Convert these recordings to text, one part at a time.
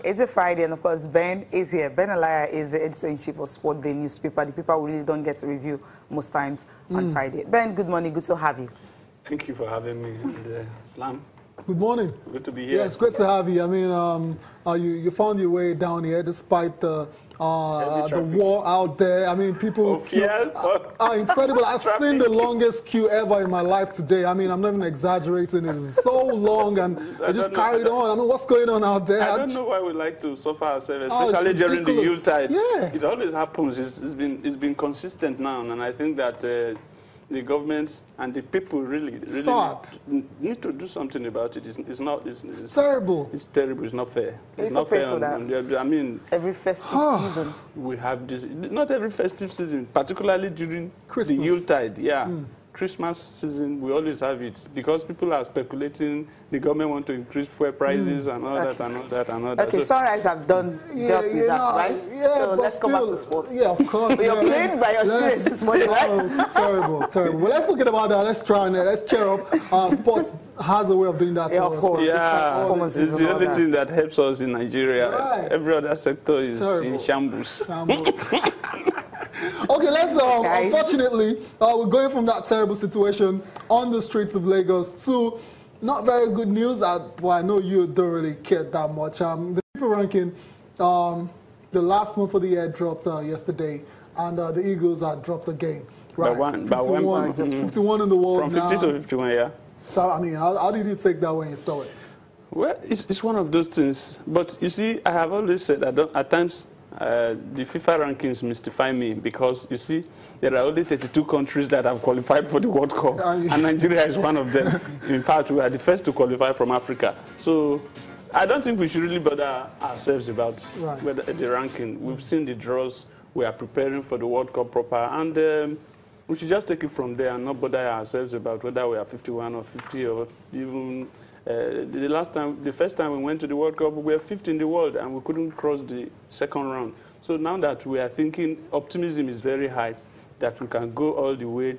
It's a Friday, and of course, Ben is here. Ben Alaya is the editor-in-chief of Sport Day newspaper. The paper we really don't get to review most times on Friday. Ben, good morning. Good to have you. Thank you for having me. And, Slam. Good morning. Good to be here. Yeah, it's great to have you. I mean, you found your way down here despite the war out there. I mean, people are incredible. I've seen the longest queue ever in my life today. I mean, I'm not even exaggerating. It's so long, and it just carried on. I mean, what's going on out there? I don't know why we like to suffer ourselves, especially during the Yuletide. Yeah. It always happens. It's been consistent now, and I think that the government and the people really need to do something about it. It's terrible. It's terrible. It's not fair. It's not fair for that. I mean, every festive season. We have this, not every festive season, particularly during Christmas. The Yuletide. Yeah. Christmas season, we always have it because people are speculating. The government want to increase fuel prices and all that and all that and all that. Okay, Sunrise have dealt with that, right? Yeah, so let's come back to sports. Yeah, of course. But you're playing by your spirits this morning, right? Oh, it's terrible, terrible. Well, let's forget about that. Let's try and let's cheer up. Sports has a way of doing that. Yeah, of course. Yeah, it's the only thing that helps us in Nigeria. Right. Every other sector is in shambles. Okay, let's, unfortunately, we're going from that terrible situation on the streets of Lagos to not very good news. Well, I know you don't really care that much. The FIFA ranking, the last one for the year dropped yesterday, and the Eagles are dropped again. Right, by 51, just 51 in the world from 50 to 51, yeah. So, I mean, how did you take that when you saw it? Well, it's one of those things. But you see, I have always said that at times, the FIFA rankings mystify me because, you see, there are only 32 countries that have qualified for the World Cup, and Nigeria is one of them. In fact, we are the first to qualify from Africa. So I don't think we should really bother ourselves about whether the ranking. We've seen the draws. We are preparing for the World Cup proper, and we should just take it from there and not bother ourselves about whether we are 51 or 50 or even... the first time we went to the World Cup, we were 5th in the world and we couldn't cross the second round. So now that we are thinking, optimism is very high, that we can go all the way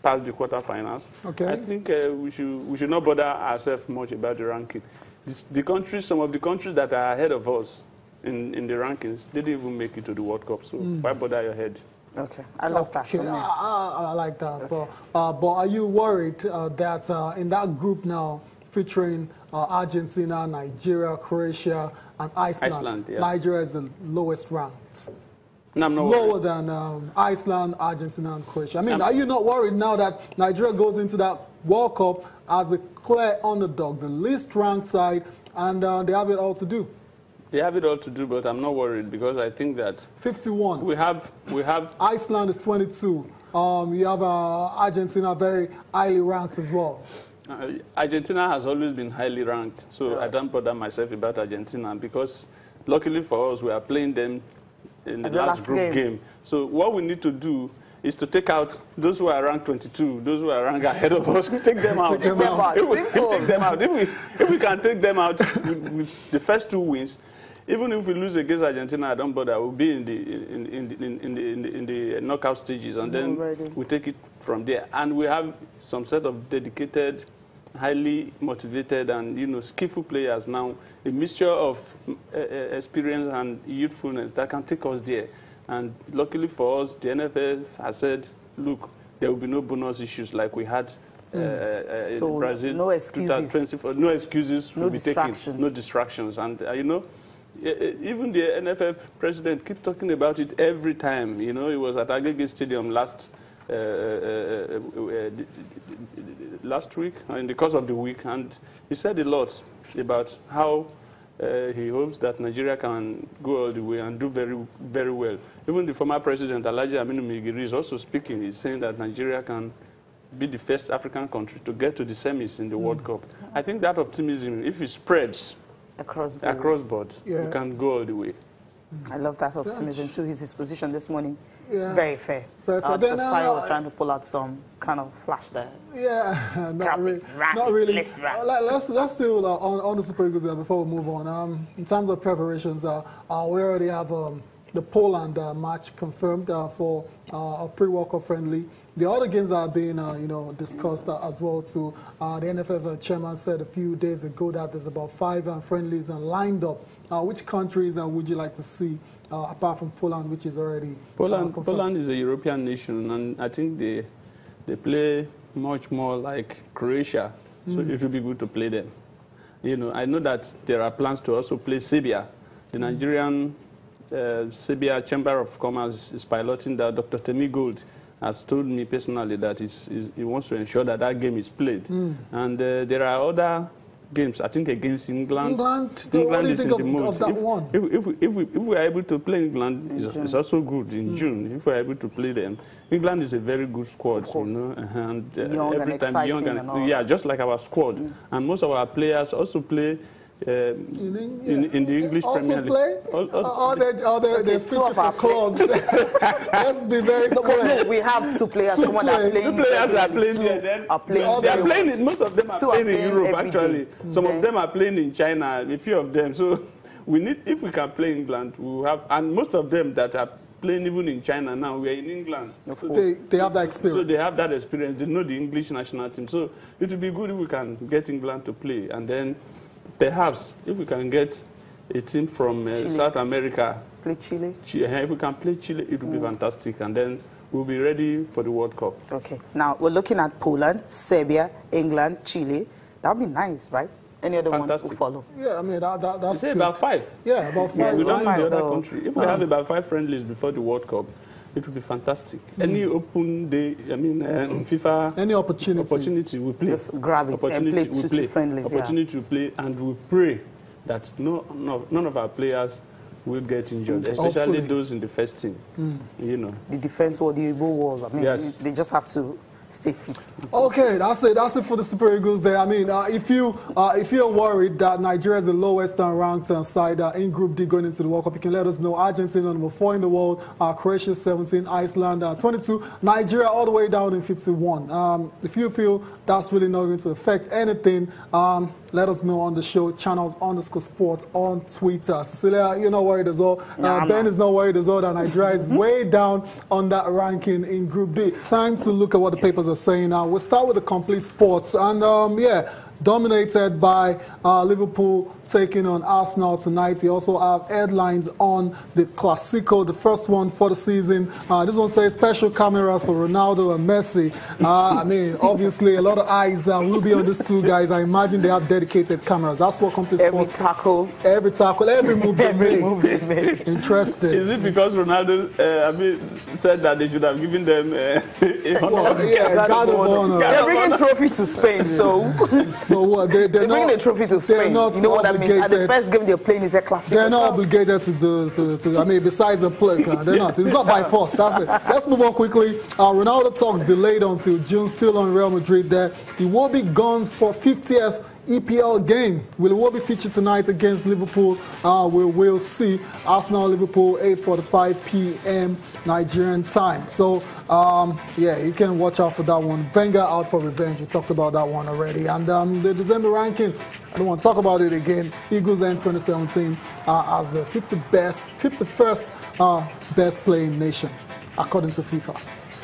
past the quarterfinals. Okay. I think we should not bother ourselves much about the ranking. Some of the countries that are ahead of us in the rankings, they didn't even make it to the World Cup. So why bother your head? Okay, I love that. I like that. Okay. But are you worried that in that group now, featuring Argentina, Nigeria, Croatia, and Iceland. Yeah. Nigeria is the lowest ranked. No, I'm not lower worried. Than Iceland, Argentina, and Croatia. I mean, are you not worried now that Nigeria goes into that World Cup as the clear underdog, the least ranked side, and they have it all to do? They have it all to do, but I'm not worried because I think that 51. We have Iceland is 22. You have Argentina very highly ranked as well. Argentina has always been highly ranked, so I don't bother myself about Argentina because luckily for us, we are playing them in the last group game. So what we need to do is to take out those who are ranked 22, those who are ranked ahead of us, take them out. Take them out. If we can take them out with the first 2 wins, even if we lose against Argentina, I don't bother. We'll be in the knockout stages, and then we take it from there. And we have some set of dedicated, highly motivated, and skillful players now. A mixture of experience and youthfulness that can take us there. And luckily for us, the NFF has said, look, there will be no bonus issues like we had in Brazil. No excuses. No excuses will be taken. No distractions. And even the NFF president keeps talking about it every time. He was at Agege Stadium last week, in the course of the week, and he said a lot about how he hopes that Nigeria can go all the way and do very, very well. Even the former president, Alhaji Aminu Migiri, is also speaking. He's saying that Nigeria can be the first African country to get to the semis in the World Cup. I think that optimism, if it spreads across board, we can go all the way. I love that optimism too. His disposition this morning, very fair. Very fair. Because Tayo was trying to pull out some kind of flash there. Yeah, not really. Let's still on the Super Eagles before we move on. In terms of preparations, we already have the Poland match confirmed for a pre-World Cup friendly the other games are being, discussed as well too. The NFF chairman said a few days ago that there's about 5 friendlies lined up. Which countries would you like to see, apart from Poland, which is already Poland is a European nation, and I think they play much more like Croatia, so it would be good to play them. I know that there are plans to also play Serbia. The Nigerian Serbia Chamber of Commerce is piloting that. Dr. Temi Gold has told me personally that he wants to ensure that that game is played. And there are other games, I think, against England. England is in the mood. Of that one? If we are able to play England, it's also good in June. If we are able to play them, England is a very good squad, and young every and time young and just like our squad. And most of our players also play in the English Premier League. They feature for clubs. Let's be very clear. We have 2 players. Come on, they're playing. 2 players are playing. They are playing. Most of them are playing in Europe. Actually, some of them are playing in China. A few of them. So we need, if we can play England, we will have, and most of them that are playing even in China now, we are in England. So they have that experience. So they have that experience. They know the English national team. So it would be good if we can get England to play, and then perhaps if we can get a team from South America. Play Chile? If we can play Chile, it would be fantastic. And then we'll be ready for the World Cup. Okay. Now, we're looking at Poland, Serbia, England, Chile. That would be nice, right? Any other one will follow? Yeah, I mean, that's good. About 5. Yeah, about 5. We don't need the other country. If we have about 5 friendlies before the World Cup, it would be fantastic. Any open day, FIFA... Any opportunity we play. Just grab it and play 2 friendlies. Opportunity to play, and we pray that none of our players will get injured, especially those in the first team. The defense wall, the elbow wall. I mean, they just have to stay fit. Okay, that's it for the Super Eagles there. I mean, if you're worried that Nigeria is the lowest ranked side in Group D going into the World Cup, you can let us know. Argentina number 4 in the world, Croatia 17, Iceland 22, Nigeria all the way down in 51. If you feel that's really not going to affect anything, let us know on the show, channels_sport on Twitter. Cecilia, you're not worried as well. Ben is not worried as well that Nigeria is way down on that ranking in Group D. Time to look at what the papers are saying now. We'll start with the complete sports. And dominated by Liverpool taking on Arsenal tonight. You also have headlines on the Clasico, the first one for the season. This one says special cameras for Ronaldo and Messi. I mean, obviously, a lot of eyes will be on these 2 guys. I imagine they have dedicated cameras. That's what complete sports. Every tackle, every move they made. Interesting. Is it because Ronaldo said that they should have given them God of honor. They're bringing trophy to Spain, so what? They're bringing the trophy to Spain. You know what that means? At the first game they're playing is a Clasico. They're not obligated to do. I mean, besides the play, they're not. It's not by force. That's it. Let's move on quickly. Ronaldo talks delayed until June. Still on Real Madrid. There, he will be guns for 50th EPL game. Will it be featured tonight against Liverpool? We will see. Arsenal, Liverpool, 8:45 p.m. Nigerian time. So, you can watch out for that one. Wenger out for revenge. We talked about that one already. And the December ranking, I don't want to talk about it again. Eagles end 2017 as the 51st best playing nation, according to FIFA.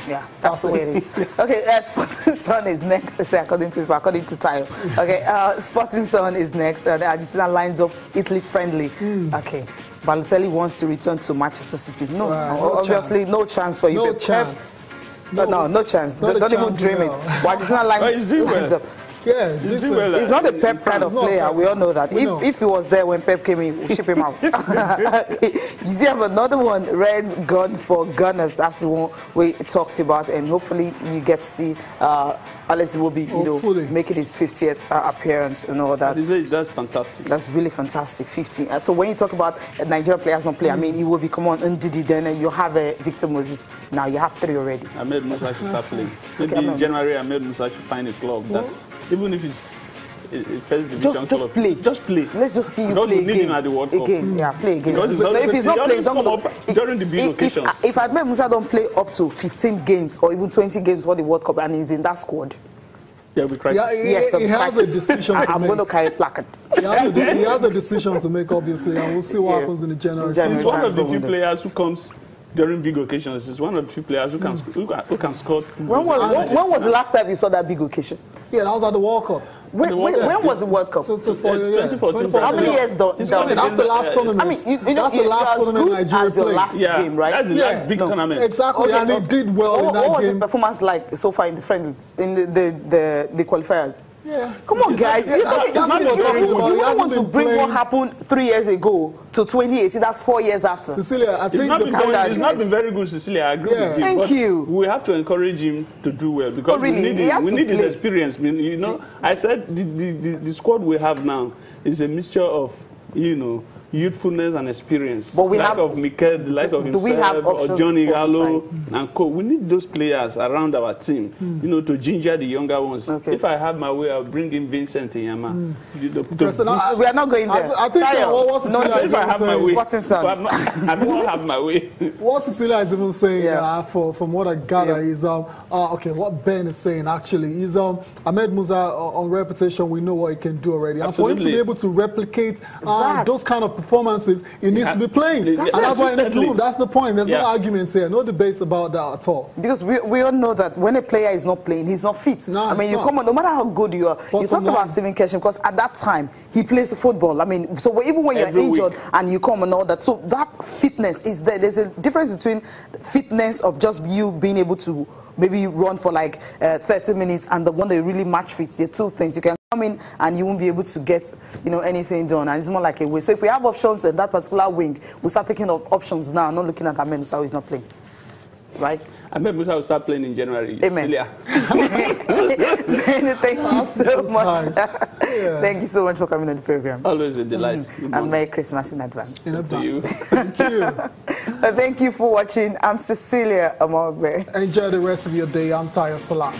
Yeah, that's the way it is. Okay, Sporting Sun is next. According to Tayo. Okay, Sporting Sun is next. The Argentina lines up Italy friendly. Okay, Balotelli wants to return to Manchester City. No, obviously no chance for you. No chance. No chance. Don't even dream it. Argentina lines up. Yeah, he's not a Pep kind of player. We all know that. If he was there when Pep came in, we'll ship him out. You see, I have another one, Reds gun for Gunners. That's the one we talked about, and hopefully you get to see Alex will be, making his 50th appearance and all that. That's fantastic. That's really fantastic. 50. So when you talk about Nigerian players not play, I mean, he will be come on Ndidi, then you have Victor Moses. Now you have 3 already. Ahmed Musa should start playing. Maybe in January, Ahmed Musa should find a club that's. Even if it's first division just play. Just play. Let's just see you play again. At the World Cup. Yeah, play again. If he's not playing, don't come up during the big occasions. If Ahmed Musa don't play up to 15 games or even 20 games for the World Cup and he's in that squad, yeah, we cry. Yeah, he has a decision to make. I'm going to carry a placard. He has a decision to make, obviously, and we'll see what happens in the January. He's one of the few players who comes during big occasions. He's one of the few players who can score. When was the last time you saw that big occasion? Yeah, that was at the World Cup. When was the World Cup? So for 2014. How many years down? That's the last tournament. I mean, that's the last tournament Nigeria as your played. last game, right? That's the last big tournament. Exactly, Okay, and he did well in that game. What was the performance like so far in the friendlies, in the qualifiers? Yeah. Come on, guys. You don't want to bring what happened 3 years ago to 2018. That's 4 years after. Cecilia, I think it's not been very good, Cecilia. I agree with you. Thank you. We have to encourage him to do well because we need his experience. You know, I said the squad we have now is a mixture of, you know, youthfulness and experience. But we have of Mikel, the like of himself, or Johnny Gallo and co. We need those players around our team, you know, to ginger the younger ones. Okay. If I have my way, I'll bring in Vincent and Yama. We are not going there. I think if I have my way, I don't have my way. What Cecilia is even saying, from what I gather, is okay. What Ben is saying actually is Ahmed Musa on reputation. We know what he can do already. Absolutely. And for him to be able to replicate those kind of performances, he needs to be playing. And that's why he needs to move. That's the point. There's no arguments here, no debates about that at all. Because we all know that when a player is not playing, he's not fit. No, I mean, you come on, no matter how good you are. You talk about Stephen Keshem because at that time he plays football. I mean, so even when you're injured and you come and all that, so that fitness is there. There's a difference between fitness of just you being able to maybe run for like 30 minutes and the one that you really match fit. They're two things. You can come in and you won't be able to get, you know, anything done, and it's more like a way. So if we have options in that particular wing, we'll start taking options now, not looking at Ahmed Musa who is not playing. Right? Ahmed Musa will start playing in January. Amen. Thank you so much. Thank you so much for coming on the program. Always a delight. And Merry Christmas in advance. In advance. Thank you. Thank you for watching. I'm Cecilia Amogbe. Enjoy the rest of your day. I'm Tayo Salam.